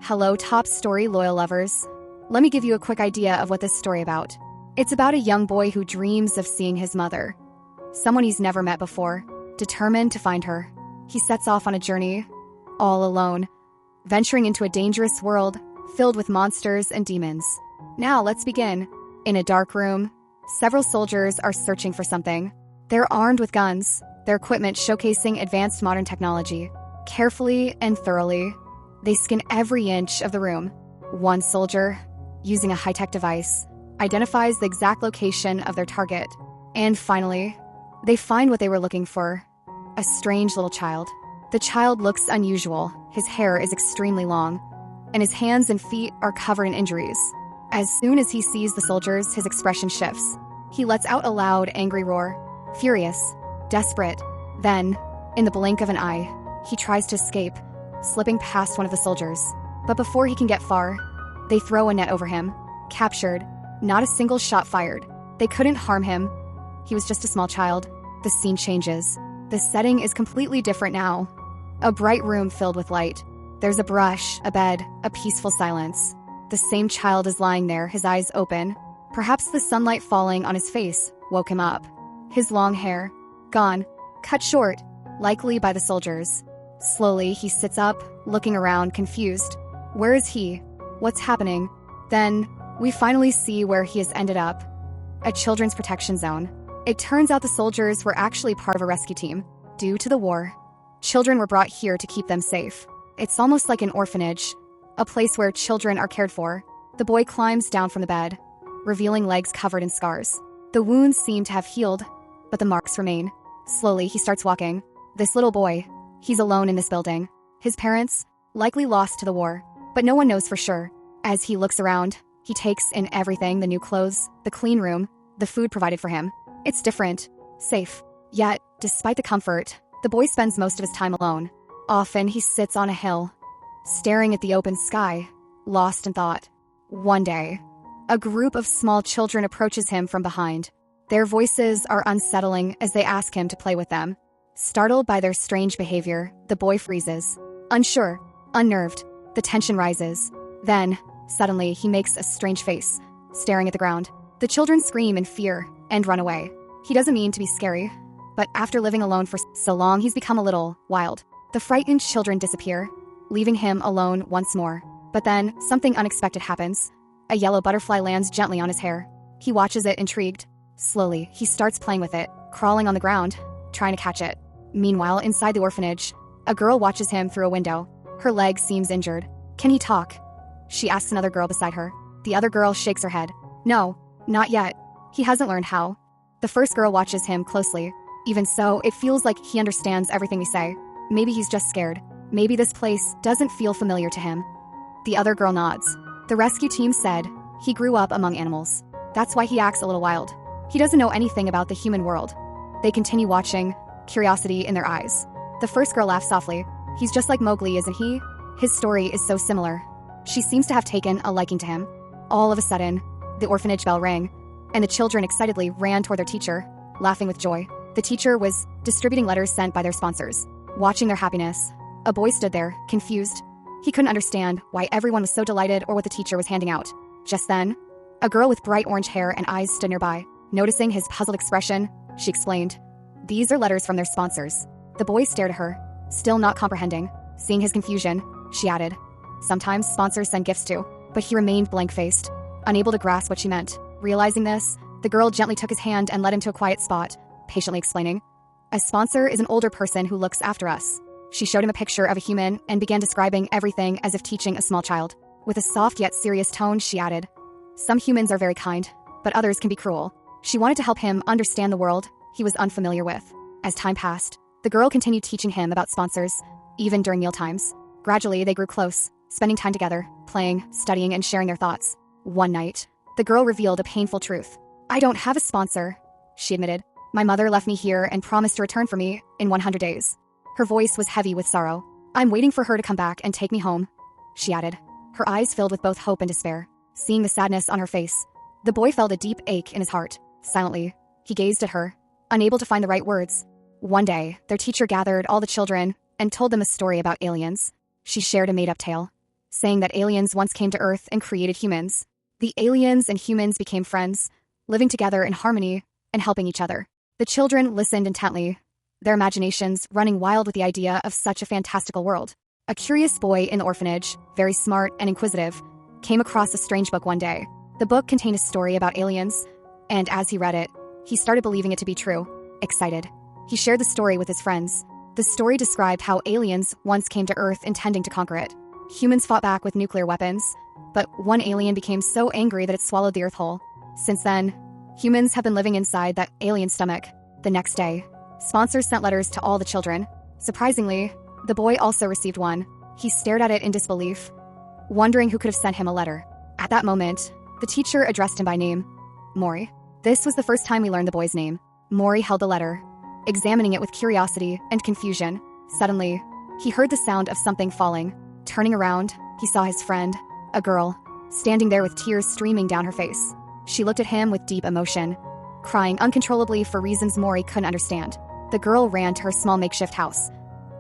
Hello, top story loyal lovers. Let me give you a quick idea of what this story about. It's about a young boy who dreams of seeing his mother, someone he's never met before. Determined to find her, he sets off on a journey, all alone, venturing into a dangerous world filled with monsters and demons. Now let's begin. In a dark room, several soldiers are searching for something. They're armed with guns, their equipment showcasing advanced modern technology. Carefully and thoroughly, they scan every inch of the room. One soldier, using a high-tech device, identifies the exact location of their target. And finally, they find what they were looking for: a strange little child. The child looks unusual. His hair is extremely long, and his hands and feet are covered in injuries. As soon as he sees the soldiers, his expression shifts. He lets out a loud, angry roar, furious, desperate. Then, in the blink of an eye, he tries to escape, slipping past one of the soldiers. But before he can get far, they throw a net over him. Captured, not a single shot fired. They couldn't harm him. He was just a small child. The scene changes. The setting is completely different now. A bright room filled with light. There's a brush, a bed, a peaceful silence. The same child is lying there, his eyes open. Perhaps the sunlight falling on his face woke him up. His long hair, gone, cut short, likely by the soldiers. Slowly, he sits up, looking around, confused. Where is he? What's happening? Then, we finally see where he has ended up. A children's protection zone. It turns out the soldiers were actually part of a rescue team. Due to the war, children were brought here to keep them safe. It's almost like an orphanage, a place where children are cared for. The boy climbs down from the bed, revealing legs covered in scars. The wounds seem to have healed, but the marks remain. Slowly, he starts walking. This little boy, he's alone in this building. His parents, likely lost to the war, but no one knows for sure. As he looks around, he takes in everything: the new clothes, the clean room, the food provided for him. It's different, safe. Yet, despite the comfort, the boy spends most of his time alone. Often, he sits on a hill, staring at the open sky, lost in thought. One day, a group of small children approaches him from behind. Their voices are unsettling as they ask him to play with them. Startled by their strange behavior, the boy freezes. Unsure, unnerved, the tension rises. Then, suddenly, he makes a strange face, staring at the ground. The children scream in fear and run away. He doesn't mean to be scary, but after living alone for so long, he's become a little wild. The frightened children disappear, leaving him alone once more. But then, something unexpected happens. A yellow butterfly lands gently on his hair. He watches it, intrigued. Slowly, he starts playing with it, crawling on the ground, trying to catch it. Meanwhile, inside the orphanage, a girl watches him through a window. Her leg seems injured. Can he talk? She asks another girl beside her. The other girl shakes her head. No, not yet. He hasn't learned how. The first girl watches him closely. Even so, it feels like he understands everything we say. Maybe he's just scared. Maybe this place doesn't feel familiar to him. The other girl nods. The rescue team said he grew up among animals. That's why he acts a little wild. He doesn't know anything about the human world. They continue watching, curiosity in their eyes. The first girl laughs softly. He's just like Mowgli, isn't he? His story is so similar. She seems to have taken a liking to him. All of a sudden, the orphanage bell rang, and the children excitedly ran toward their teacher, laughing with joy. The teacher was distributing letters sent by their sponsors. Watching their happiness, a boy stood there, confused. He couldn't understand why everyone was so delighted or what the teacher was handing out. Just then, a girl with bright orange hair and eyes stood nearby. Noticing his puzzled expression, she explained, "These are letters from their sponsors." The boy stared at her, still not comprehending. Seeing his confusion, she added, "Sometimes sponsors send gifts too." But he remained blank-faced, unable to grasp what she meant. Realizing this, the girl gently took his hand and led him to a quiet spot, patiently explaining, "A sponsor is an older person who looks after us." She showed him a picture of a human and began describing everything as if teaching a small child. With a soft yet serious tone, she added, "Some humans are very kind, but others can be cruel." She wanted to help him understand the world he was unfamiliar with. As time passed, the girl continued teaching him about sponsors, even during mealtimes. Gradually, they grew close, spending time together, playing, studying, and sharing their thoughts. One night, the girl revealed a painful truth. "I don't have a sponsor," she admitted. "My mother left me here and promised to return for me in 100 days. Her voice was heavy with sorrow. "I'm waiting for her to come back and take me home," she added, her eyes filled with both hope and despair. Seeing the sadness on her face, the boy felt a deep ache in his heart. Silently, he gazed at her, unable to find the right words. One day, their teacher gathered all the children and told them a story about aliens. She shared a made-up tale. saying that aliens once came to Earth and created humans. The aliens and humans became friends, living together in harmony and helping each other. The children listened intently, their imaginations running wild with the idea of such a fantastical world. A curious boy in the orphanage, very smart and inquisitive, came across a strange book one day. The book contained a story about aliens, and as he read it, he started believing it to be true. Excited, he shared the story with his friends. The story described how aliens once came to Earth intending to conquer it. Humans fought back with nuclear weapons, but one alien became so angry that it swallowed the Earth whole. Since then, humans have been living inside that alien stomach. The next day, sponsors sent letters to all the children. Surprisingly, the boy also received one. He stared at it in disbelief, wondering who could have sent him a letter. At that moment, the teacher addressed him by name, Mori. This was the first time we learned the boy's name. Mori held the letter, examining it with curiosity and confusion. Suddenly, he heard the sound of something falling. Turning around, he saw his friend, a girl, standing there with tears streaming down her face. She looked at him with deep emotion, crying uncontrollably for reasons Mori couldn't understand. The girl ran to her small makeshift house,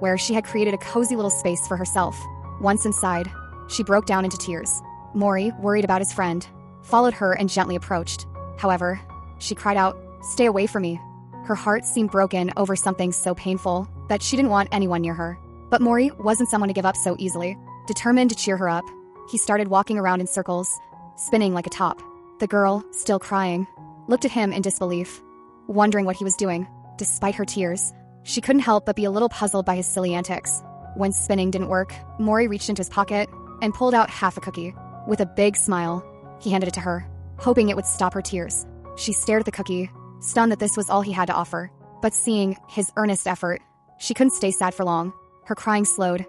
where she had created a cozy little space for herself. Once inside, she broke down into tears. Mori, worried about his friend, followed her and gently approached. However, she cried out, "Stay away from me." Her heart seemed broken over something so painful that she didn't want anyone near her. But Mori wasn't someone to give up so easily. Determined to cheer her up, he started walking around in circles, spinning like a top. The girl, still crying, looked at him in disbelief, wondering what he was doing. Despite her tears, she couldn't help but be a little puzzled by his silly antics. When spinning didn't work, Mori reached into his pocket and pulled out half a cookie. With a big smile, he handed it to her, hoping it would stop her tears. She stared at the cookie, stunned that this was all he had to offer. But seeing his earnest effort, she couldn't stay sad for long. Her crying slowed,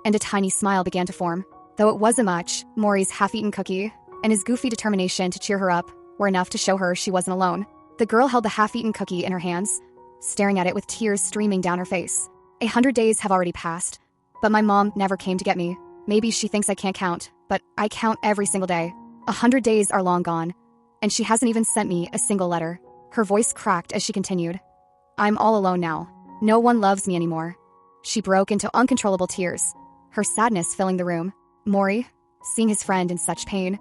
and a tiny smile began to form. Though it wasn't much, Mori's half-eaten cookie and his goofy determination to cheer her up were enough to show her she wasn't alone. The girl held the half-eaten cookie in her hands, staring at it with tears streaming down her face. 100 days have already passed, but my mom never came to get me. Maybe she thinks I can't count, but I count every single day. 100 days are long gone, and she hasn't even sent me a single letter. Her voice cracked as she continued. I'm all alone now. No one loves me anymore. She broke into uncontrollable tears, her sadness filling the room. Mori, seeing his friend in such pain,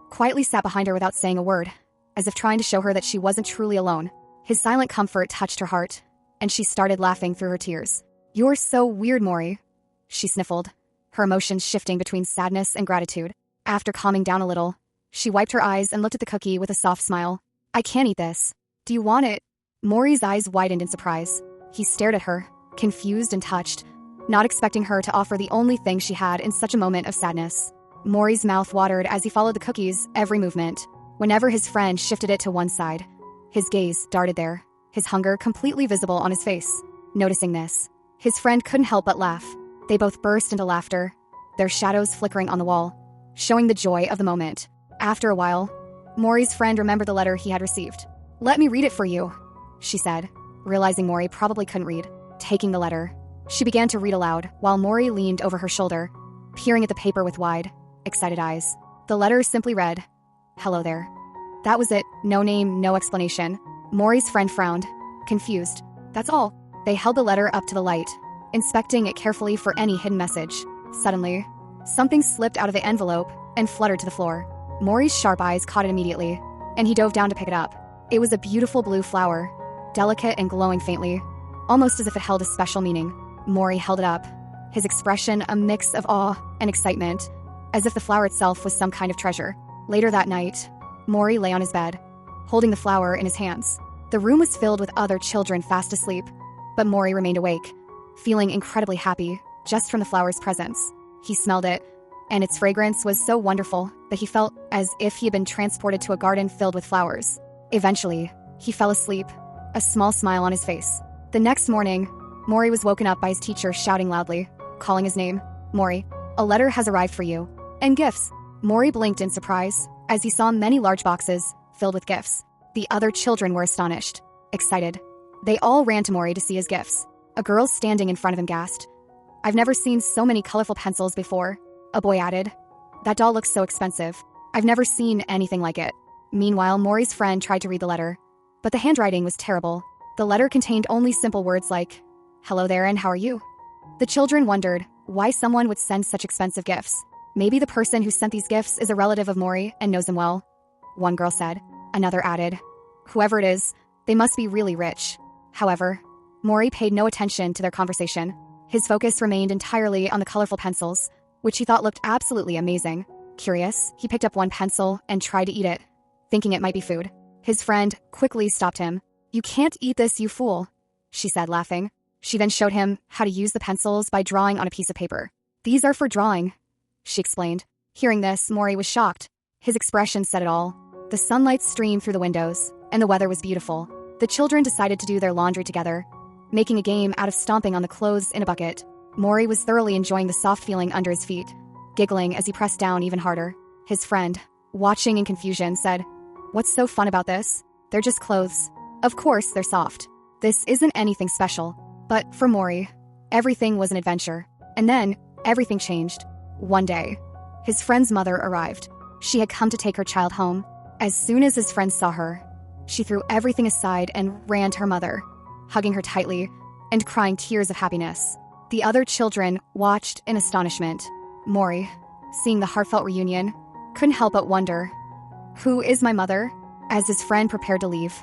quietly sat behind her without saying a word, as if trying to show her that she wasn't truly alone. His silent comfort touched her heart, and she started laughing through her tears. You're so weird, Mori, she sniffled, her emotions shifting between sadness and gratitude. After calming down a little, she wiped her eyes and looked at the cookie with a soft smile. I can't eat this. Do you want it? Mori's eyes widened in surprise. He stared at her, confused and touched, not expecting her to offer the only thing she had in such a moment of sadness. Mori's mouth watered as he followed the cookie's every movement. Whenever his friend shifted it to one side, his gaze darted there, his hunger completely visible on his face. Noticing this, his friend couldn't help but laugh. They both burst into laughter, their shadows flickering on the wall, showing the joy of the moment. After a while, Mori's friend remembered the letter he had received. Let me read it for you, she said, realizing Mori probably couldn't read. Taking the letter, she began to read aloud while Mori leaned over her shoulder, peering at the paper with wide, excited eyes. The letter simply read, Hello there. That was it, no name, no explanation. Mori's friend frowned, confused. That's all. They held the letter up to the light, inspecting it carefully for any hidden message. Suddenly, something slipped out of the envelope and fluttered to the floor. Mori's sharp eyes caught it immediately, and he dove down to pick it up. It was a beautiful blue flower, delicate and glowing faintly, almost as if it held a special meaning. Mori held it up, his expression a mix of awe and excitement, as if the flower itself was some kind of treasure. Later that night, Mori lay on his bed, holding the flower in his hands. The room was filled with other children fast asleep, but Mori remained awake, feeling incredibly happy just from the flower's presence. He smelled it, and its fragrance was so wonderful that he felt as if he had been transported to a garden filled with flowers. Eventually, he fell asleep, a small smile on his face. The next morning, Mori was woken up by his teacher shouting loudly, calling his name. Mori, a letter has arrived for you. And gifts. Mori blinked in surprise as he saw many large boxes filled with gifts. The other children were astonished, excited. They all ran to Mori to see his gifts. A girl standing in front of him gasped. I've never seen so many colorful pencils before, a boy added. That doll looks so expensive. I've never seen anything like it. Meanwhile, Mori's friend tried to read the letter, but the handwriting was terrible. The letter contained only simple words like, Hello there and how are you? The children wondered why someone would send such expensive gifts. Maybe the person who sent these gifts is a relative of Mori and knows him well, one girl said. Another added, whoever it is, they must be really rich. However, Mori paid no attention to their conversation. His focus remained entirely on the colorful pencils, which he thought looked absolutely amazing. Curious, he picked up one pencil and tried to eat it, thinking it might be food. His friend quickly stopped him. You can't eat this, you fool, she said, laughing. She then showed him how to use the pencils by drawing on a piece of paper. These are for drawing, she explained. Hearing this, Mori was shocked. His expression said it all. The sunlight streamed through the windows, and the weather was beautiful. The children decided to do their laundry together, making a game out of stomping on the clothes in a bucket. Mori was thoroughly enjoying the soft feeling under his feet, giggling as he pressed down even harder. His friend, watching in confusion, said, What's so fun about this? They're just clothes. Of course they're soft. This isn't anything special. But for Mori, everything was an adventure. And then, everything changed. One day, his friend's mother arrived. She had come to take her child home. As soon as his friend saw her, she threw everything aside and ran to her mother, hugging her tightly and crying tears of happiness. The other children watched in astonishment. Mori, seeing the heartfelt reunion, couldn't help but wonder, who is my mother? As his friend prepared to leave,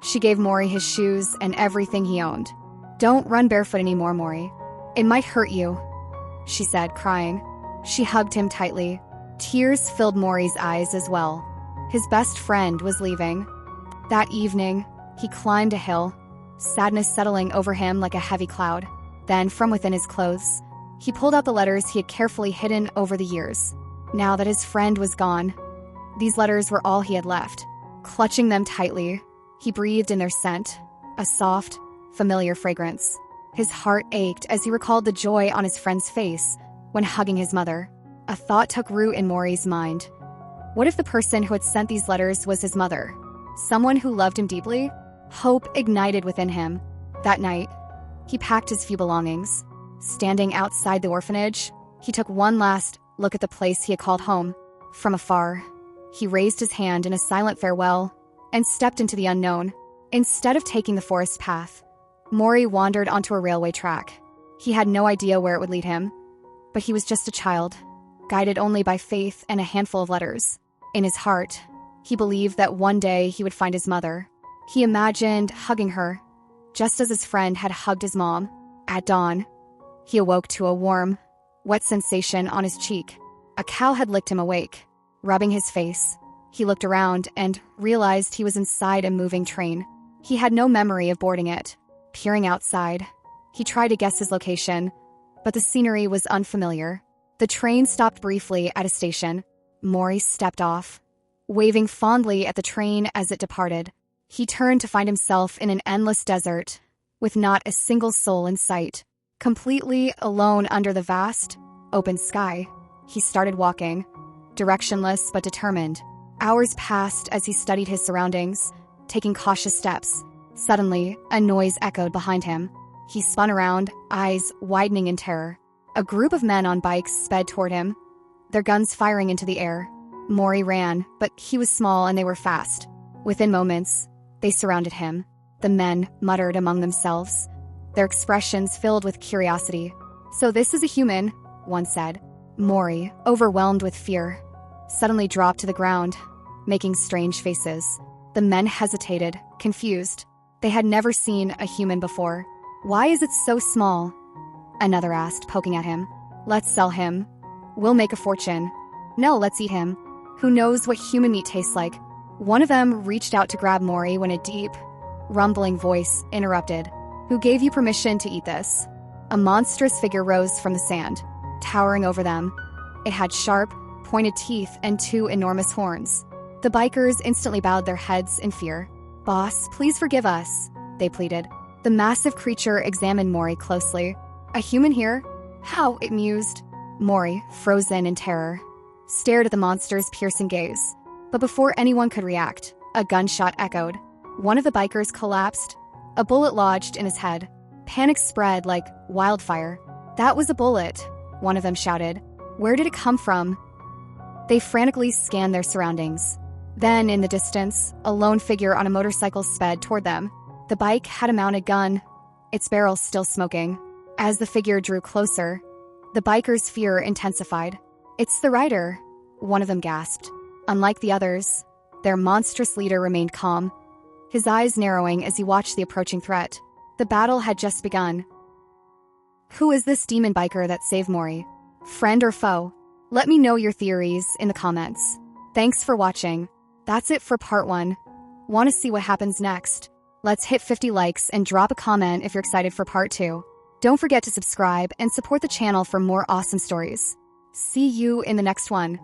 she gave Mori his shoes and everything he owned. Don't run barefoot anymore, Mori. It might hurt you, she said, crying. She hugged him tightly. Tears filled Mori's eyes as well. His best friend was leaving. That evening, he climbed a hill, sadness settling over him like a heavy cloud. Then, from within his clothes, he pulled out the letters he had carefully hidden over the years. Now that his friend was gone, these letters were all he had left. Clutching them tightly, he breathed in their scent, a soft, familiar fragrance. His heart ached as he recalled the joy on his friend's face when hugging his mother. A thought took root in Mori's mind. What if the person who had sent these letters was his mother? Someone who loved him deeply? Hope ignited within him. That night, he packed his few belongings. Standing outside the orphanage, he took one last look at the place he had called home. From afar, he raised his hand in a silent farewell and stepped into the unknown. Instead of taking the forest path, Mori wandered onto a railway track. He had no idea where it would lead him, but he was just a child, guided only by faith and a handful of letters. In his heart, he believed that one day he would find his mother. He imagined hugging her, just as his friend had hugged his mom. At dawn, he awoke to a warm, wet sensation on his cheek. A cow had licked him awake. Rubbing his face, he looked around and realized he was inside a moving train. He had no memory of boarding it. Peering outside, he tried to guess his location, but the scenery was unfamiliar. The train stopped briefly at a station. Mori stepped off, waving fondly at the train as it departed. He turned to find himself in an endless desert, with not a single soul in sight. Completely alone under the vast, open sky, he started walking, directionless but determined. Hours passed as he studied his surroundings, taking cautious steps. Suddenly, a noise echoed behind him. He spun around, eyes widening in terror. A group of men on bikes sped toward him, their guns firing into the air. Mori ran, but he was small and they were fast. Within moments, they surrounded him. The men muttered among themselves, their expressions filled with curiosity. So this is a human, one said. Mori, overwhelmed with fear, suddenly dropped to the ground, making strange faces. The men hesitated, confused. They had never seen a human before. Why is it so small? Another asked, poking at him. Let's sell him. We'll make a fortune. No, let's eat him. Who knows what human meat tastes like? One of them reached out to grab Mori when a deep, rumbling voice interrupted. Who gave you permission to eat this? A monstrous figure rose from the sand, towering over them. It had sharp, pointed teeth and 2 enormous horns. The bikers instantly bowed their heads in fear. Boss, please forgive us, they pleaded. The massive creature examined Mori closely. A human here? How? It mused. Mori, frozen in terror, stared at the monster's piercing gaze. But before anyone could react, a gunshot echoed. One of the bikers collapsed. A bullet lodged in his head. Panic spread like wildfire. That was a bullet, one of them shouted. Where did it come from? They frantically scanned their surroundings. Then, in the distance, a lone figure on a motorcycle sped toward them. The bike had a mounted gun, its barrel still smoking. As the figure drew closer, the biker's fear intensified. It's the rider, one of them gasped. Unlike the others, their monstrous leader remained calm, his eyes narrowing as he watched the approaching threat. The battle had just begun. Who is this demon biker that saved Mori? Friend or foe? Let me know your theories in the comments. Thanks for watching. That's it for part 1. Want to see what happens next? Let's hit 50 likes and drop a comment if you're excited for part 2. Don't forget to subscribe and support the channel for more awesome stories. See you in the next one.